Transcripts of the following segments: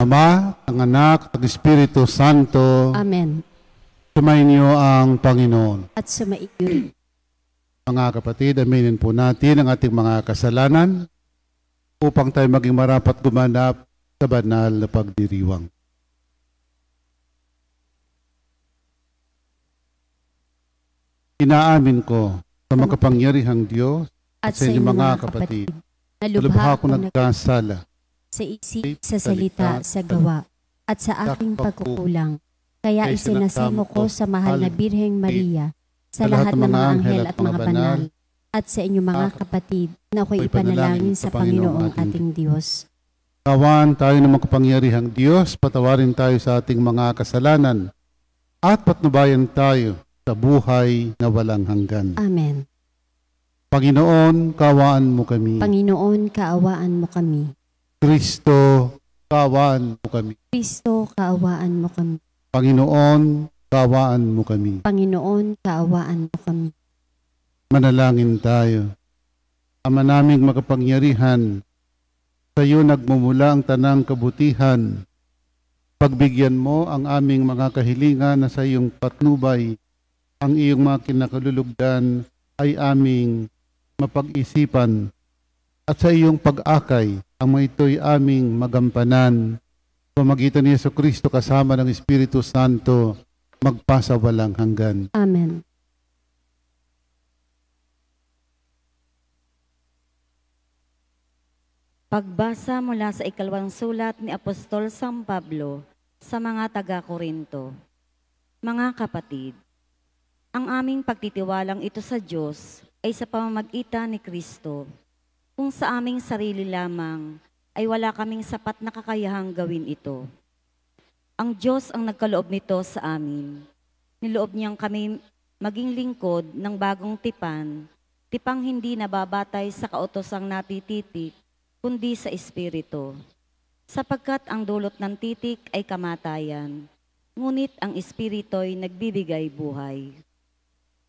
Ama, ang Anak, at Espiritu Santo. Amen. Sumainyo ang Panginoon. At sumaiyo rin. Mga kapatid, aminin po natin ang ating mga kasalanan upang tayo maging marapat gumanap sa banal na pagdiriwang. Inaamin ko sa makapangyarihang Diyos At sa inyong mga kapatid, na lubha lubha ako nagkasala sa isip, sa salita, sa gawa, at sa aking pagkukulang. Kaya Kaya isinasamo ko sa mahal na Birheng Maria, sa lahat ng mga anghel at mga banal, at sa inyong mga kapatid, na ako'y ipanalangin sa Panginoong ating Diyos. Kawan tayo ng makapangyarihang Diyos, patawarin tayo sa ating mga kasalanan at patnubayan tayo sa buhay na walang hanggan. Amen. Panginoon, kaawaan mo kami. Panginoon, kaawaan mo kami. Kristo, kaawaan mo kami. Kristo, kaawaan mo kami. Panginoon, kaawaan mo kami. Panginoon, kaawaan mo kami. Manalangin tayo. Ama naming makapangyarihan, sa iyo nagmumula ang tanang kabutihan. Pagbigyan mo ang aming mga kahilingan na sa iyong patnubay, ang iyong mga kinakalulugdan ay aming mapag-isipan, at sa iyong pag-akay, ang mga ito'y aming magampanan. Pamagitan ni Jesucristo kasama ng Espiritu Santo, magpasa walang hanggan. Amen. Pagbasa mula sa ikalawang sulat ni Apostol San Pablo sa mga taga-Korinto. Mga kapatid, ang aming pagtitiwalang ito sa Diyos ay sa pamamagitan ni Kristo. Kung sa aming sarili lamang ay wala kaming sapat na kakayahang gawin ito. Ang Diyos ang nagkaloob nito sa amin. Niloob niyang kami maging lingkod ng bagong tipan, tipang hindi nababatay sa kautosang natititik, kundi sa Espiritu. Sapagkat ang dulot ng titik ay kamatayan, ngunit ang Espiritu'y nagbibigay buhay.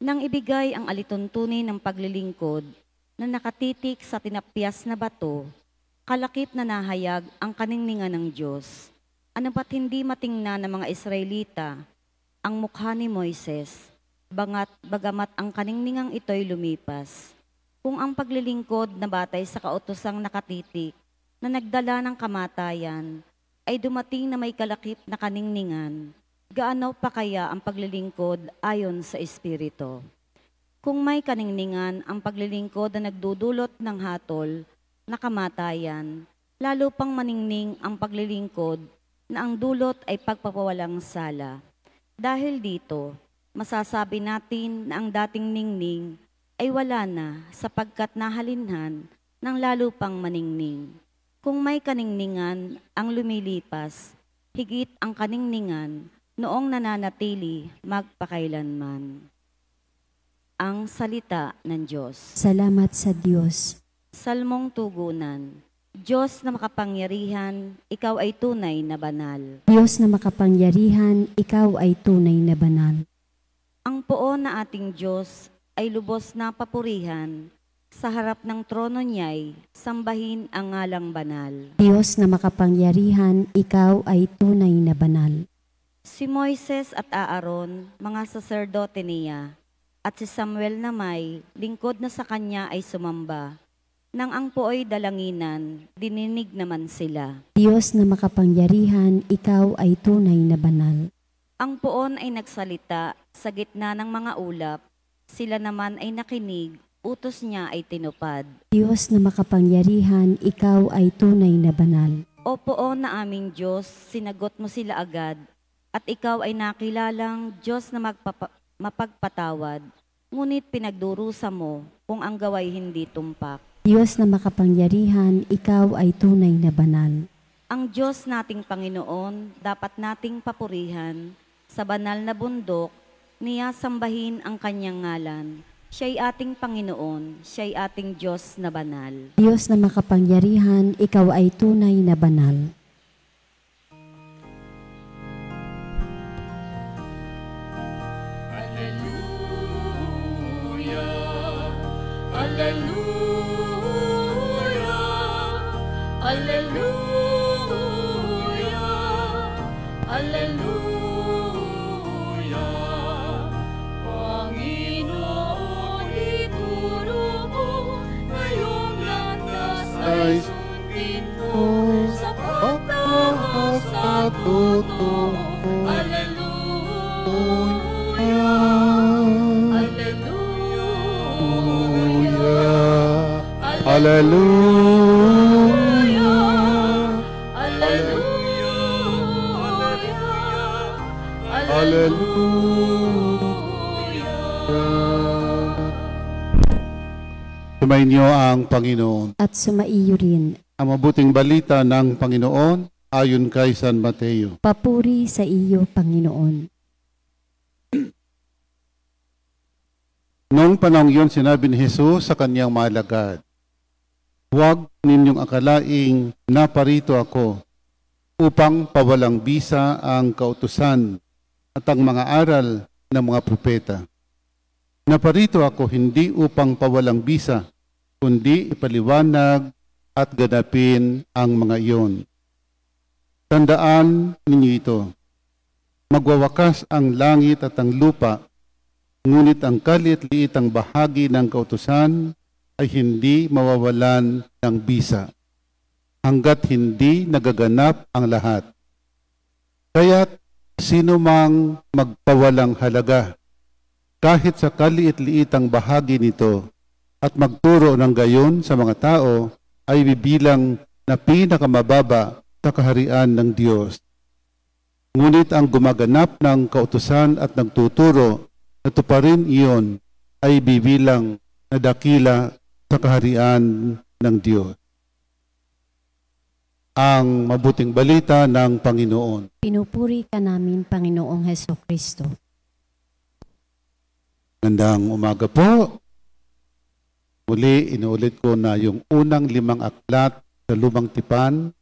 Nang ibigay ang alituntunin ng paglilingkod na nakatitik sa tinapyas na bato, kalakip na nahayag ang kaningningan ng Diyos. Ano ba't hindi matingnan ng mga Israelita ang mukha ni Moises, bagamat ang kaningningang ito'y lumipas? Kung ang paglilingkod na batay sa kautosang nakatitik na nagdala ng kamatayan ay dumating na may kalakip na kaningningan, gaano pa kaya ang paglilingkod ayon sa Espiritu? Kung may kaningningan ang paglilingkod na nagdudulot ng hatol na kamatayan, lalo pang maningning ang paglilingkod na ang dulot ay pagpapawalang sala. Dahil dito, masasabi natin na ang dating ningning ay wala na sapagkat nahalinhan ng lalo pang maningning. Kung may kaningningan ang lumilipas, higit ang kaningningan noong nananatili magpakailanman. Ang salita ng Diyos. Salamat sa Diyos. Salmong tugunan. Diyos na makapangyarihan, ikaw ay tunay na banal. Diyos na makapangyarihan, ikaw ay tunay na banal. Ang poon na ating Diyos ay lubos na papurihan, sa harap ng trono niya'y sambahin ang ngalang banal. Diyos na makapangyarihan, ikaw ay tunay na banal. Si Moises at Aaron, mga saserdote niya, at si Samuel na may lingkod na sa kanya ay sumamba. Nang ang puoy dalanginan, dininig naman sila. Diyos na makapangyarihan, ikaw ay tunay na banal. Ang puon ay nagsalita sa gitna ng mga ulap, sila naman ay nakinig, utos niya ay tinupad. Diyos na makapangyarihan, ikaw ay tunay na banal. O poon na aming Diyos, sinagot mo sila agad, at ikaw ay nakilalang Diyos na mapagpatawad, ngunit pinagdurusa mo kung ang gaway hindi tumpak. Diyos na makapangyarihan, ikaw ay tunay na banal. Ang Diyos nating Panginoon, dapat nating papurihan, sa banal na bundok, niya sambahin ang kanyang ngalan. Siya'y ating Panginoon, siya'y ating Diyos na banal. Diyos na makapangyarihan, ikaw ay tunay na banal. Alleluia, Alleluia, Alleluia. Alleluia. Panginoon, ituro mo ngayong landas ay sundin mo sa pagtahas at totoo. Alleluia. Alleluia. Hallelujah. Alleluia. Hallelujah. Sumainyo ang Panginoon. At sumaiyo rin. Ang mabuting balita ng Panginoon ayon kay San Mateo. Papuri sa iyo, Panginoon. Noong panahon yun, sinabi ni Jesus sa kanyang mga alagad, "Huwag ninyong akalaing naparito ako upang pawalang bisa ang kautusan at ang mga aral ng mga propeta. Naparito ako hindi upang pawalang bisa, kundi ipaliwanag at ganapin ang mga iyon. Tandaan ninyo ito, magwawakas ang langit at ang lupa, ngunit ang kalit-liitang bahagi ng kautusan ay hindi mawawalan ng bisa, hanggat hindi nagaganap ang lahat. Kaya't sino mang magpawalang halaga, kahit sa kaliit-liitang bahagi nito, at magturo ng gayon sa mga tao, ay bibilang na pinakamababa sa kaharian ng Diyos. Ngunit ang gumaganap ng kautusan at nagtuturo, natuparin iyon, ay bibilang na dakila sa kaharian ng Diyos." Ang mabuting balita ng Panginoon. Pinupuri ka namin, Panginoong Hesukristo. Gandang umaga po. Muli, inuulit ko na yung unang 5 aklat sa Lumang Tipan.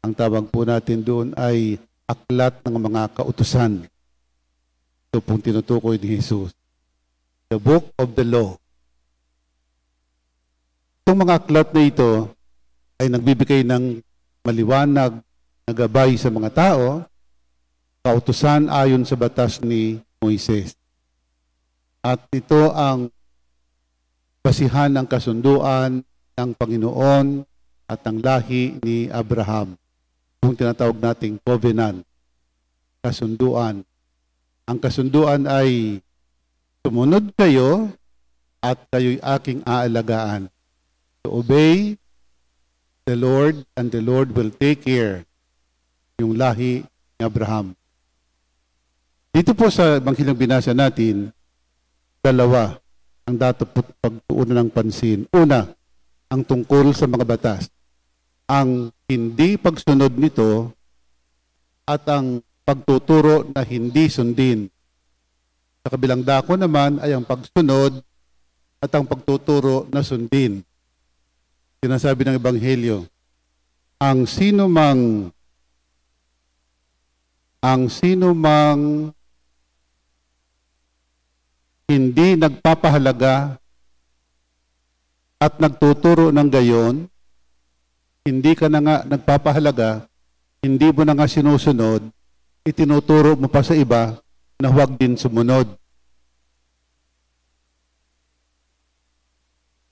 Ang tawag po natin doon ay aklat ng mga kautusan. Ito pong tinutukoy ni Jesus. The Book of the Law. Itong mga aklat na ito ay nagbibigay ng maliwanag na gabay sa mga tao, kautusan ayon sa batas ni Moises. At ito ang basihan ng kasunduan ng Panginoon at ang lahi ni Abraham. Kung tinatawag nating covenant, kasunduan. Ang kasunduan ay sumunod kayo at kayo'y aking aalagaan. To obey the Lord, and the Lord will take care. Yung lahi ni Abraham. Dito po sa Ebanghilyong binasa natin, dalawa ang dapat pagtuunan ng pansin. Una, ang tungkol sa mga batas. Ang hindi pagsunod nito at ang pagtuturo na hindi sundin. Sa kabilang dako naman ay ang pagsunod at ang pagtuturo na sundin. Sinasabi ng Ebanghelyo, ang sino mang hindi nagpapahalaga at nagtuturo ng gayon, hindi ka na nga nagpapahalaga, hindi mo na nga sinusunod, itinuturo mo pa sa iba na huwag din sumunod.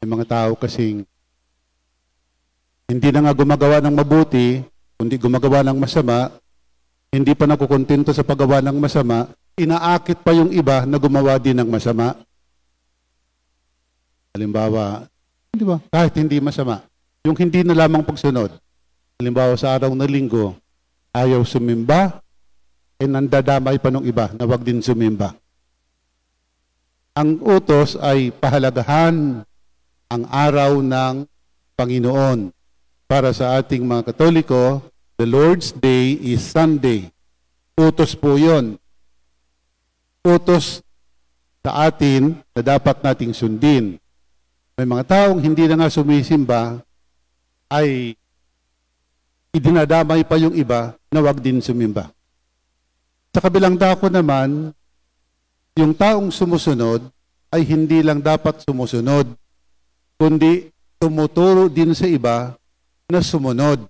May mga tao kasing hindi na nga gumagawa ng mabuti, kundi gumagawa ng masama, hindi pa nakukontento sa paggawa ng masama, inaakit pa yung iba na gumawa din ng masama. Halimbawa, di ba? Kahit hindi masama, yung hindi na lamang pagsunod. Halimbawa sa araw na linggo, ayaw sumimba, nandadamay pa ng iba na wag din sumimba. Ang utos ay pahalagahan ang araw ng Panginoon. Para sa ating mga Katoliko, the Lord's Day is Sunday. Utos po yun. Utos sa atin na dapat nating sundin. May mga taong hindi na nga sumisimba, ay idinadamay pa yung iba na wag din sumimba. Sa kabilang dako naman, yung taong sumusunod ay hindi lang dapat sumusunod, kundi tumuturo din sa iba na sumunod.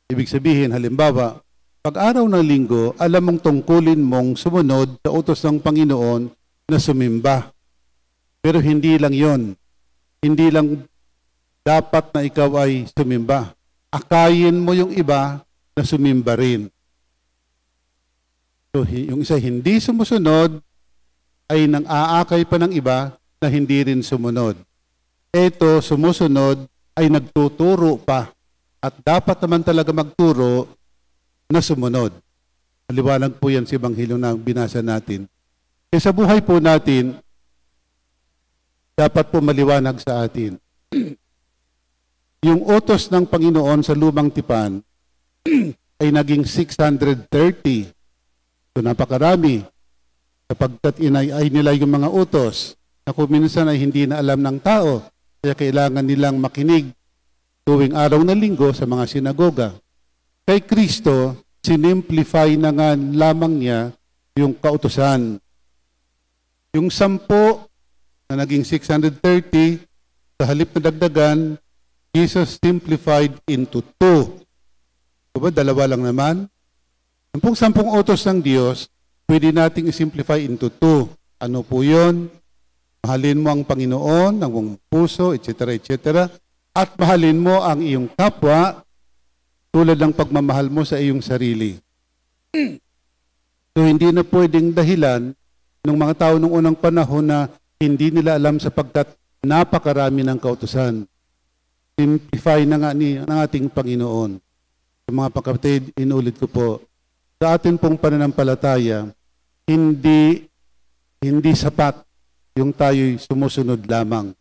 Ibig sabihin, halimbawa, Pag-araw ng linggo, alam mong tungkulin mong sumunod sa utos ng Panginoon na sumimba. Pero hindi lang yon. Hindi lang dapat na ikaw ay sumimba. Akayin mo yung iba na sumimba rin. So, yung isa hindi sumusunod ay nang aakay pa ng iba na hindi rin sumunod. Ito, sumusunod ay nagtuturo pa. At dapat naman talaga magturo na sumunod. Maliwanag po yan sa Ebanghelyo na binasa natin. Sa buhay po natin, dapat po maliwanag sa atin. Yung utos ng Panginoon sa lumang tipan ay naging 630. So napakarami. Sapagkat inay nila yung mga utos na kung minsan ay hindi na alam ng tao, kaya kailangan nilang makinig tuwing araw ng linggo sa mga sinagoga. Kay Kristo, sinimplify na nga lamang niya yung kautusan. Yung 10 na naging 630, sa halip na dagdagan, Jesus simplified into 2. Diba, 2 lang naman. Ang 10 utos ng Diyos, pwede nating isimplify into 2. Ano po yun? Mahalin mo ang Panginoon, ang mong puso, etc., etc. At mahalin mo ang iyong kapwa tulad ng pagmamahal mo sa iyong sarili. So hindi na pwedeng dahilan ng mga tao noong unang panahon na hindi nila alam sapagkat napakarami ng kautusan. Simplify na nga ng ating Panginoon. Sa mga kapatid, inulit ko po, sa atin pong pananampalataya, hindi sapat yung tayo'y sumusunod lamang.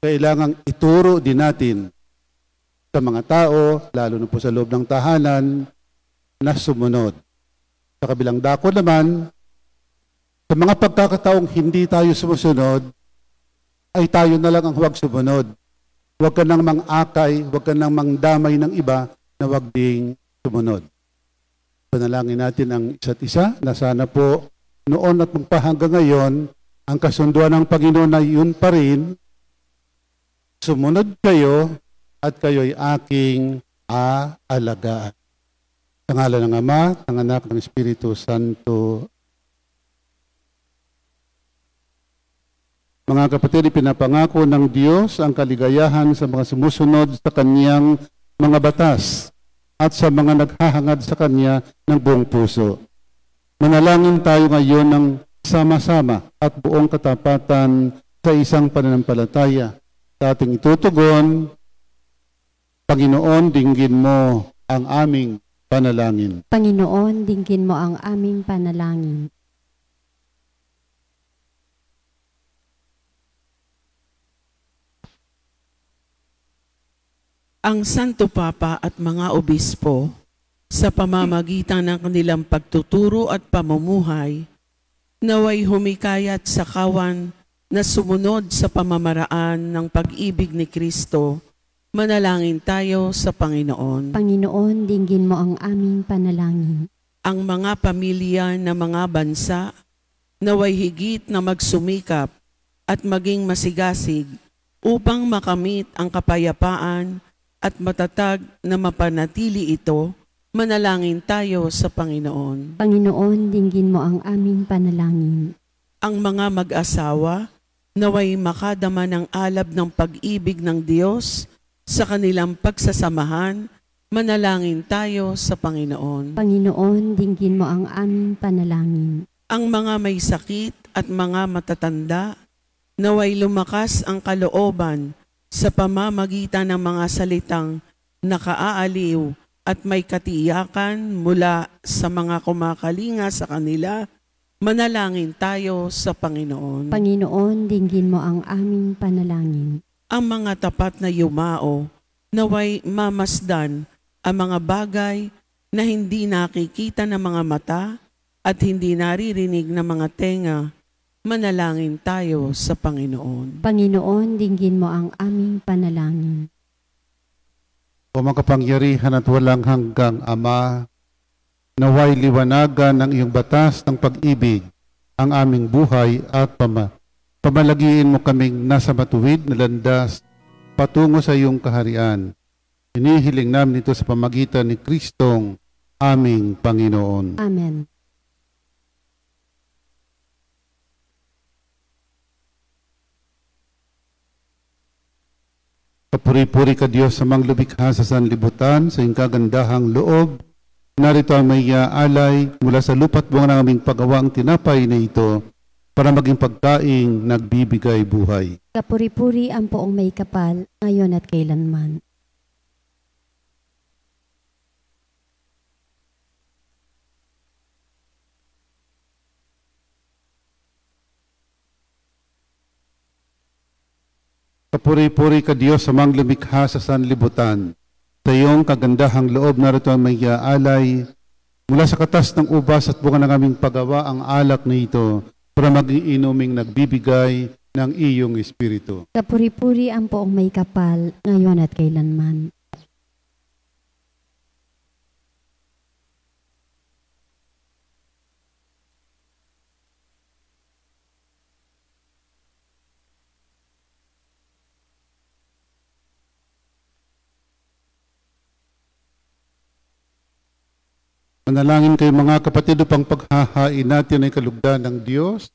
Kailangang ituro din natin sa mga tao, lalo na po sa loob ng tahanan, na sumunod. Sa kabilang dako naman, sa mga pagkakataong hindi tayo sumusunod, ay tayo na lang ang huwag sumunod. Huwag ka nang mang-akay, huwag ka nang mangdamay ng iba na huwag ding sumunod. Panalangin natin ang isa't isa na sana po noon at magpahanggang ngayon, ang kasunduan ng Panginoon ay yun pa rin, sumunod kayo at kayo'y aking aalagaan. Sa ngalan ng Ama, ng Anak, ng Espiritu Santo. Mga kapatid, ipinapangako ng Diyos ang kaligayahan sa mga sumusunod sa Kanyang mga batas at sa mga naghahangad sa Kanya ng buong puso. Manalangin tayo ngayon ng sama-sama at buong katapatan sa isang pananampalataya. Sa ating itutugon, Panginoon, dinggin mo ang aming panalangin. Panginoon, dinggin mo ang aming panalangin. Ang Santo Papa at mga obispo, sa pamamagitan ng kanilang pagtuturo at pamumuhay, naway humikayat sa kawan na sumunod sa pamamaraan ng pag-ibig ni Kristo. Manalangin tayo sa Panginoon. Panginoon, dinggin mo ang aming panalangin. Ang mga pamilya ng mga bansa, naway higit na magsumikap at maging masigasig upang makamit ang kapayapaan at matatag na mapanatili ito. Manalangin tayo sa Panginoon. Panginoon, dinggin mo ang aming panalangin. Ang mga mag-asawa, naway makadama ng alab ng pag-ibig ng Diyos sa kanilang pagsasamahan. Manalangin tayo sa Panginoon. Panginoon, dinggin mo ang aming panalangin. Ang mga may sakit at mga matatanda, naway lumakas ang kalooban sa pamamagitan ng mga salitang nakaaaliw at may katiyakan mula sa mga kumakalinga sa kanila. Manalangin tayo sa Panginoon. Panginoon, dinggin mo ang aming panalangin. Ang mga tapat na yumao, naway mamasdan ang mga bagay na hindi nakikita ng mga mata at hindi naririnig ng mga tenga. Manalangin tayo sa Panginoon. Panginoon, dinggin mo ang aming panalangin. O makapangyarihan at walang hanggang Ama, naway liwanagan ng iyong batas ng pag-ibig ang aming buhay at pamalagiin mo kaming nasa matuwid na landas patungo sa iyong kaharian. Inihiling namin ito sa pamagitan ni Kristong aming Panginoon. Amen. Kapuri-puri ka Diyos sa mga lumikha sa sanlibutan, sa iyong kagandahang loob. Narito ang may alay mula sa lupa't bunga ng aming paggawa ang tinapay na ito para maging pagkaing nagbibigay buhay. Kapuri-puri ang poong may kapal, ngayon at kailanman. Kapuri-puri ka Diyos sa mga lumikha sa sanlibutan. Sa iyong kagandahang loob, narito ang may alay mula sa katas ng ubas at bunga ng aming paggawa ang alak na ito para maging inuming nagbibigay ng iyong Espiritu. Kapuri-puri ang poong may kapal, ngayon at kailanman. Manalangin kayo mga kapatid upang paghahain natin ay kalugdan ng Diyos,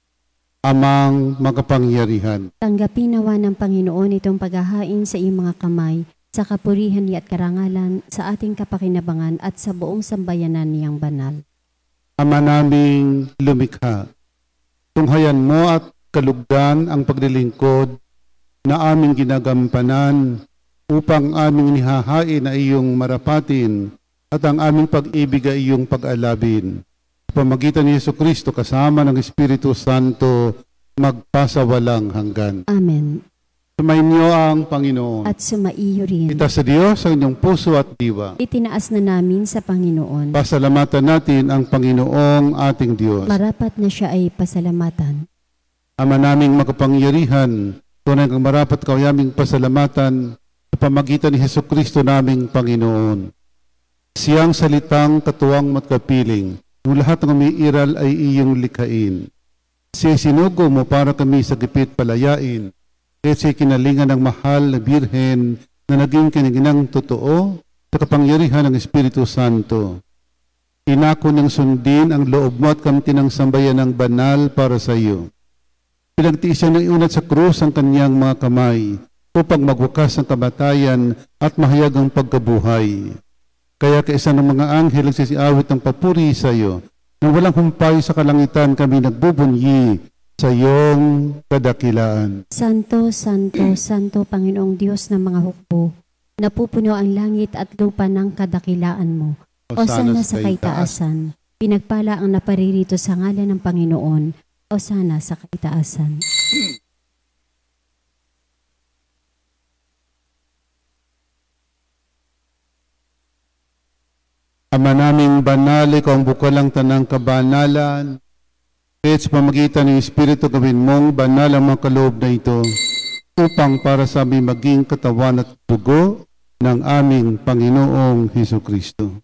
amang makapangyarihan. Tanggapin nawa ng Panginoon itong paghahain sa iyong mga kamay, sa kapurihan niya at karangalan, sa ating kapakinabangan at sa buong sambayanan niyang banal. Ama naming lumikha, tunghayan mo at kalugdan ang paglilingkod na aming ginagampanan upang aming nihahain na iyong marapatin at ang aming pag-ibig ay iyong pag-alabin. Sa pamagitan ni Jesucristo kasama ng Espiritu Santo, magpasawalang hanggan. Amen. Sumainyo ang Panginoon. At sumaiyo rin. Itaas sa Diyos ang inyong puso at diwa. Itinaas na namin sa Panginoon. Pasalamatan natin ang Panginoong ating Diyos. Marapat na siya ay pasalamatan. Ama naming makapangyarihan, tunay kang marapat ka aming pasalamatan sa pamagitan ni Jesucristo naming Panginoon. Siyang salitang katuwang matkapiling, yung lahat ng umiiral ay iyong likhain. Siya sinugo mo para kami sa gipit palayain, kaya siya kinalingan ng mahal na birhen na naging kiniginang totoo sa kapangyarihan ng Espiritu Santo. Inako niyang sundin ang loob mo at kamti ng sambayan ng banal para sa iyo. Pinagtiis siya ng iunat sa krus ang kanyang mga kamay upang magwakas ang kamatayan at mahayag ang pagkabuhay. Kaya kaisa ng mga anghel ang sisiawit ng papuri sa iyo, nang walang humpay sa kalangitan kami nagbubunyi sa iyong kadakilaan. Santo, Santo, Santo, Panginoong Diyos ng mga hukbo, napupuno ang langit at lupa ng kadakilaan mo. Osana sa kaitaasan. Pinagpala ang naparirito sa ngalan ng Panginoon. Osana sa kaitaasan. Ama naming banal, ikaw ang bukalang tanang kabanalan. Kahit sa pamagitan ng Espiritu gawin mong banal ang mga kaloob na ito upang para sa aming maging katawan at dugo ng aming Panginoong Hesukristo.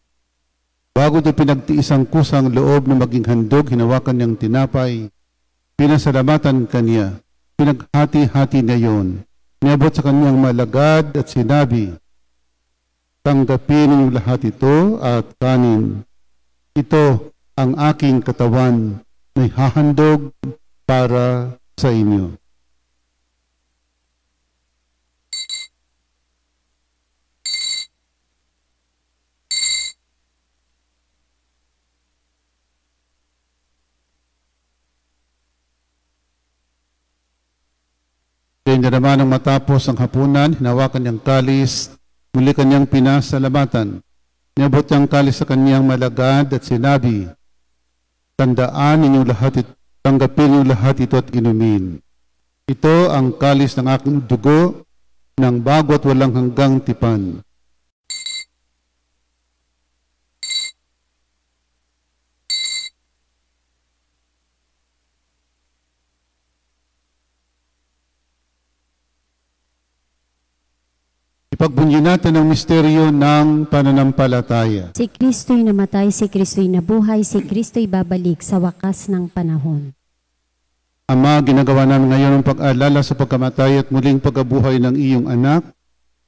Bago ito pinagtiis ang kusang loob na maging handog, hinawakan niyang tinapay, pinasalamatan kaniya, pinaghati-hati na yon, niabot sa kanyang malagad at sinabi, tanggapin niyo lahat ito at kanin. Ito ang aking katawan na hahandog para sa inyo. Kaya naman nang matapos ang hapunan, hinawakan niyang kalis, muli kanyang pinasalamatan. Niabot niyang kalis sa kanyang malagad at sinabi, tandaan ninyong lahat ito, tanggapin ninyong lahat ito at inumin. Ito ang kalis ng aking dugo ng bago at walang hanggang tipan. Ipagbunyi natin ang misteryo ng pananampalataya. Si Kristo'y namatay, si Kristo'y nabuhay, si Kristo'y babalik sa wakas ng panahon. Ama, ginagawa namin ngayon ang pag-alala sa pagkamatay at muling pagkabuhay ng iyong anak.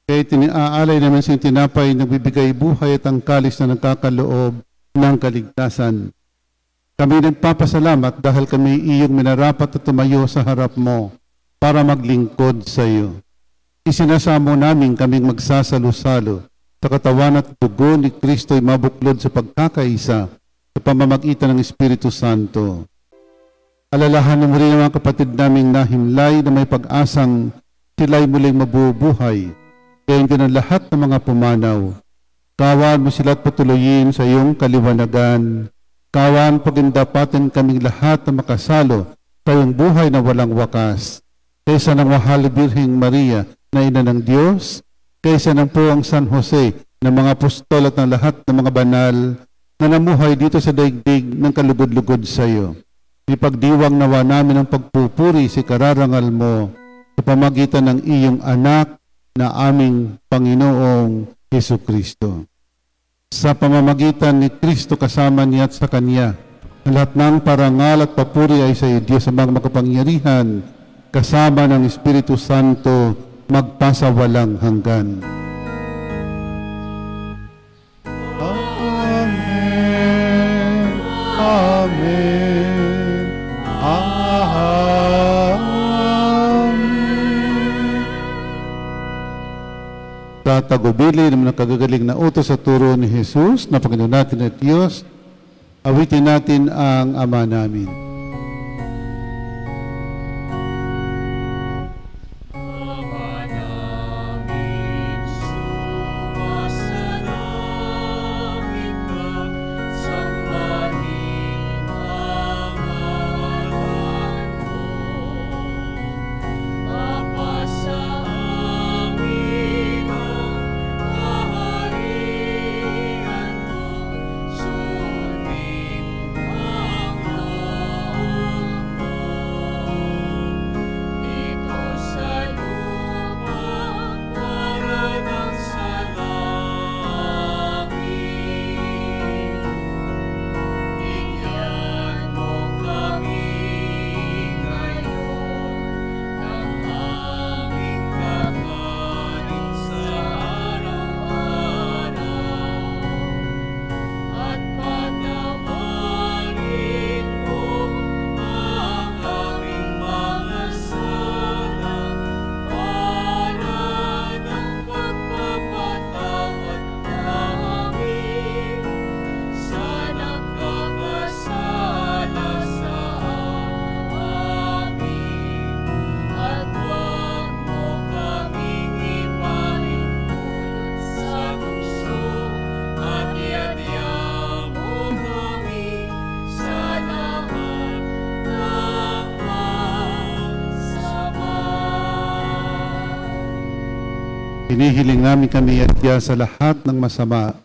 Kaya tiniaalay namin sa tinapay, nagbibigay buhay at ang kalis na nagkakaloob ng kaligtasan. Kami nagpapasalamat dahil kami iyong minarapat at tumayo sa harap mo para maglingkod sa iyo. Isinasamo namin kaming magsasalo-salo sa katawan at dugo ni Kristo'y mabuklod sa pagkakaisa sa pamamagitan ng Espiritu Santo. Alalahanin mo rin ang mga kapatid naming nahimlay na may pag-asang sila'y muling mabubuhay, gayon din ang lahat ng mga pumanaw. Kawan mo sila at patuloyin sa iyong kaliwanagan. Kawan pagindapatin kaming lahat na makasalo sa iyong buhay na walang wakas. Kaysa ng mahal Birheng Maria na ina ng Diyos, kaysa ng puwang San Jose ng mga apostol at ng lahat ng mga banal na namuhay dito sa daigdig ng kalugod-lugod sa iyo. Ipagdiwang nawa namin ang pagpupuri sa kararangal mo sa pamagitan ng iyong anak na aming Panginoong Jesucristo. Sa pamamagitan ni Kristo kasama niya at sa Kanya, lahat ng parangal at papuri ay sa iyo, Diyos amang makapangyarihan, kasama ng Espiritu Santo, magpasawalang hanggan. Amen. Amen. Amen. Tatagubili naman ang kagagaling na utos sa turo ni Jesus na Panginoon natin at Diyos, awitin natin ang Ama namin. Hinihiling namin kami at Diyos sa lahat ng masama,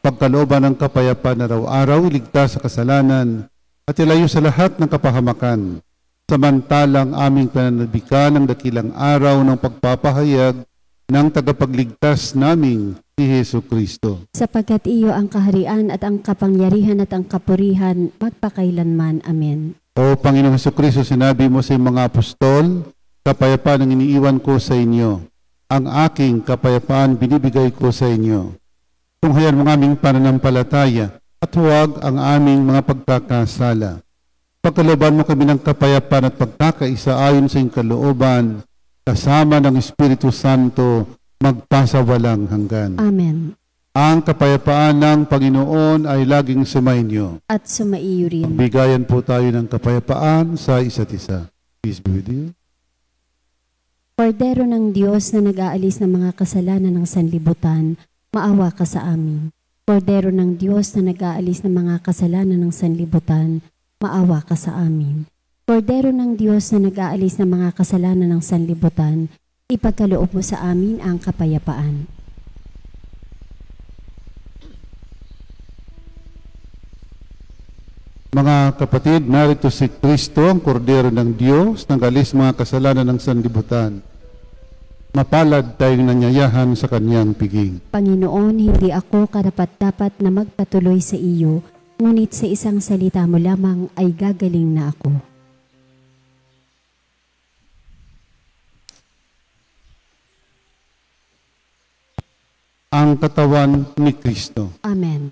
pagkalooban ng kapayapaan araw-araw, iligtas sa kasalanan, at ilayo sa lahat ng kapahamakan, samantalang aming pananabikan ng dakilang araw ng pagpapahayag ng tagapagligtas naming si Hesu Kristo. Sapagkat iyo ang kaharian at ang kapangyarihan at ang kapurihan magpakailanman. Amen. O Panginoong Hesu Kristo, sinabi mo sa mga apostol, kapayapaan ang iniiwan ko sa inyo. Ang aking kapayapaan binibigay ko sa inyo. Tunghayan mo aming pananampalataya at huwag ang aming mga pagkakasala. Pagkalooban mo kami ng kapayapaan at pagkakaisa ayon sa iyong kalooban, kasama ng Espiritu Santo, magpasawalang hanggan. Amen. Ang kapayapaan ng Panginoon ay laging sumainyo. At sumaiyo rin. Bigayan po tayo ng kapayapaan sa isa't isa. Peace be with you. Kordero ng Diyos na nag-aalis ng mga kasalanan ng sanlibutan, maawa ka sa amin. Kordero ng Diyos na nag-aalis ng mga kasalanan ng sanlibutan, maawa ka sa amin. Kordero ng Diyos na nag-aalis ng mga kasalanan ng sanlibutan, ipagkaloob mo sa amin ang kapayapaan. Mga kapatid, narito si Kristo, ang kordero ng Diyos, nag-alis mga kasalanan ng sanlibutan. Mapalad tayong nanyayahan sa kanyang piging. Panginoon, hindi ako karapat-dapat na magpatuloy sa iyo, ngunit sa isang salita mo lamang ay gagaling na ako. Ang katawan ni Kristo. Amen.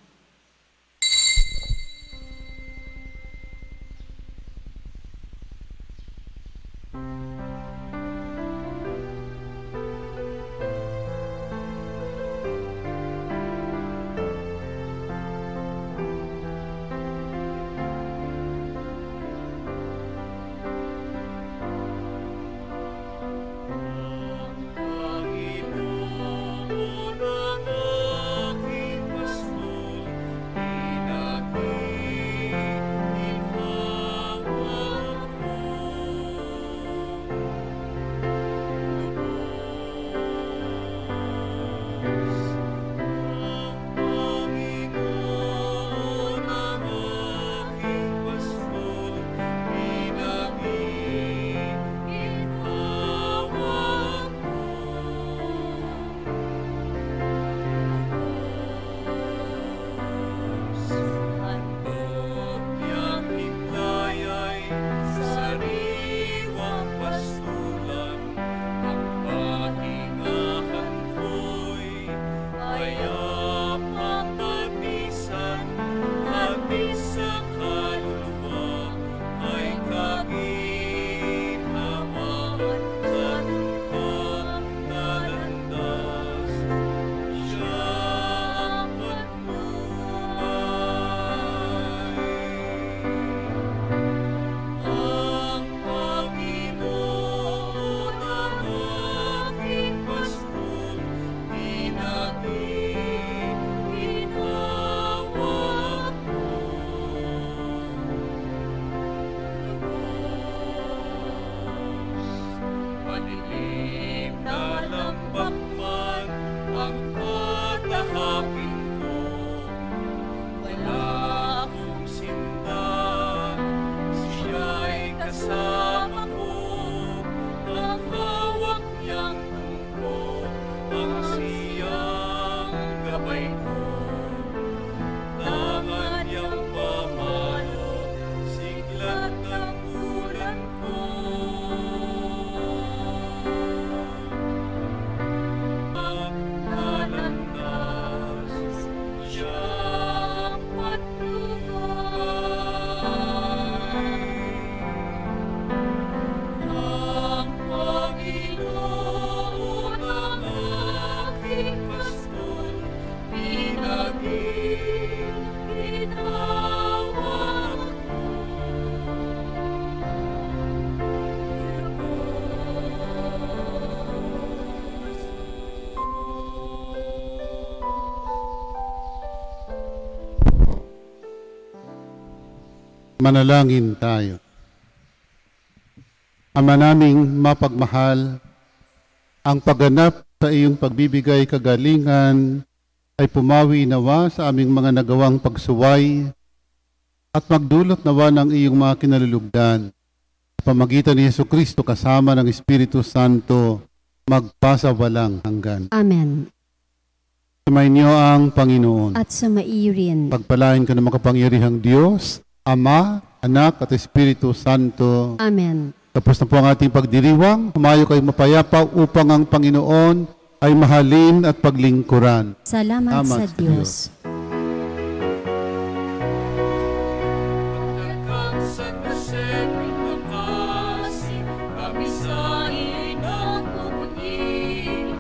Manalangin tayo. Ama naming mapagmahal, ang pagganap sa iyong pagbibigay kagalingan ay pumawi nawa sa aming mga nagawang pagsuway at magdulot nawa ng iyong mga kinalulugdan. Sa pamagitan ni Jesucristo kasama ng Espiritu Santo, magpasawalang hanggan. Amen. Sumainyo ang Panginoon. At sumaiyo rin. Pagpalain ka ng makapangyarihang Diyos, Ama, Anak at Espiritu Santo. Amen. Tapos na po ang ating pagdiriwang. Humayo kayo mapayapa upang ang Panginoon ay mahalin at paglingkuran. Salamat sa Diyos.